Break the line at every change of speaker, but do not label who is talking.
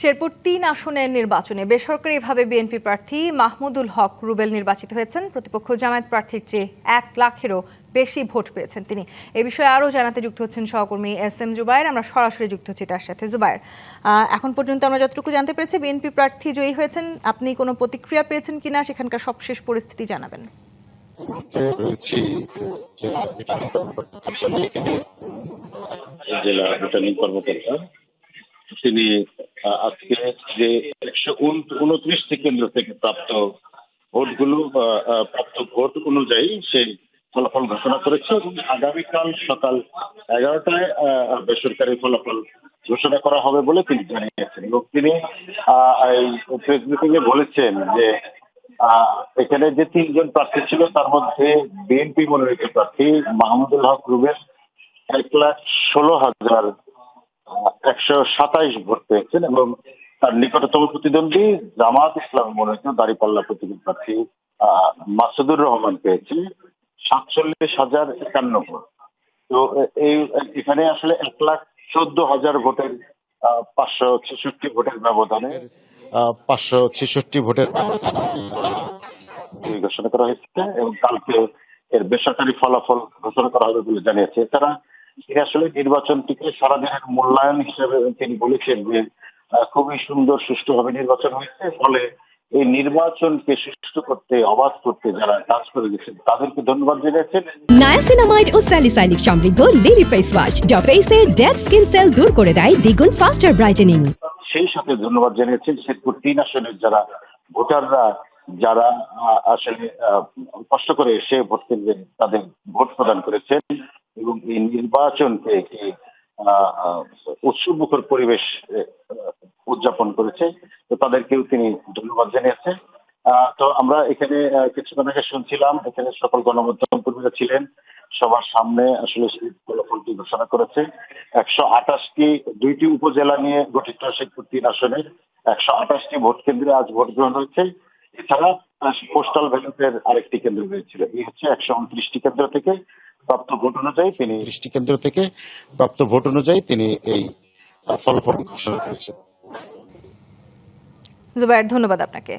শেরপুর ৩ আসনের নির্বাচনে বেসরকারিভাবে বিএনপি প্রার্থী মাহমুদুল হক রুবেল নির্বাচিত হয়েছেন। প্রতিপক্ষ জামায়াত প্রার্থীর চেয়ে ১ লাখেরও বেশি ভোট পেয়েছেন তিনি। এ বিষয়ে আরও জানাতে যুক্ত হচ্ছেন সহকর্মী এস.এম. জুবায়ের। আমরা সরাসরি যুক্ত হচ্ছি তার সাথে। জুবায়ের, এখন পর্যন্ত আমরা যতটুকু জানতে পেরেছি বিএনপি প্রার্থী জয়ী হয়েছেন। আপনি কোনো প্রতিক্রিয়া পেয়েছেন কিনা, সেখানকার সবশেষ পরিস্থিতি জানাবেন।
জেলা রিটার্নিং কর্মকর্তা তিনি আজকে যে ১২৯টি কেন্দ্র থেকে প্রাপ্ত ভোট অনুযায়ী সেই ফলাফল ঘোষণা করেছে এবং আগামীকাল সকাল ১১টায় বেসরকারি ফলাফল ঘোষণা করা হবে বলে তিনি জানিয়েছেন। এবং তিনি এই প্রেস মিটিং এ বলেছেন যে এখানে যে ৩ জন প্রার্থী ছিল তার মধ্যে বিএনপি মনোনীত প্রার্থী মাহমুদুল হক রুবেল ১,১৬,১২৭ ভোট পেয়েছেন এবং তার নিকটতম প্রতিদ্বন্দ্বী জামায়াত ইসলাম মনোনীত দাঁড়িপাল্লা প্রতীকী প্রার্থী মাসুদুর রহমান পেয়েছে ৪৭,০৫১ ভোট। তো এখানে আসলে ১,১৪,০০০ ভোটের ৫৬৬ ভোটের ব্যবধানে ৫৬৬ ভোটের ঘোষণা করা হয়েছে এবং কালকে এর বেসরকারি ফলাফল ঘোষণা করা হবে বলে জানিয়েছে। এছাড়া তিনি আসলে নির্বাচনটিকে সারাদিনের মূল্যায়ন হিসেবে তিনি বলেছেন যে খুবই সুন্দর সুষ্ঠুভাবে নির্বাচন হয়েছে, ফলে এই নির্বাচনকে সুষ্ঠু করতে, অবাধ করতে যারা কাজ করে গেছেন তাদেরকে ধন্যবাদ জানিয়েছেন।
নায়াসিনামাইড ও স্যালিসাইলিক সমৃদ্ধ লিলি ফেস ওয়াশ যা ফেসের ডেড স্কিন সেল দূর করে দেয় দ্বিগুণ ফাস্টার ব্রাইটেনিং।
সেই সাথে ধন্যবাদ জানিয়েছেন শেরপুর ৩ আসনের যারা ভোটাররা যারা আসলে কষ্ট করে এসে ভোট কেন্দ্রে তাদের ভোট প্রদান করেছেন এবং এই নির্বাচনকে একটি উৎসবমুখর পরিবেশ উদযাপন করেছে, তো তাদেরকেও তিনি ধন্যবাদ জানিয়েছেন। তো আমরা এখানে কিছুক্ষণ আগে শুনছিলাম এখানে সকল গণমাধ্যম কর্মীরা ছিলেন, সবার সামনে আসলে সেই ফলাফলটি ঘোষণা করেছে। ১২৮টি ২টি উপজেলা নিয়ে গঠিত শেরপুর ৩ আসনের ১২৮টি ভোট কেন্দ্রে আজ ভোট গ্রহণ হয়েছে। এছাড়া পোস্টাল ব্যালটের আরেকটি কেন্দ্র হয়েছিল। এই হচ্ছে ১২৯টি কেন্দ্র থেকে প্রাপ্ত ভোট অনুযায়ী তিনি এই ফলাফল ঘোষণা করেছেন।
জুবায়ের, ধন্যবাদ আপনাকে।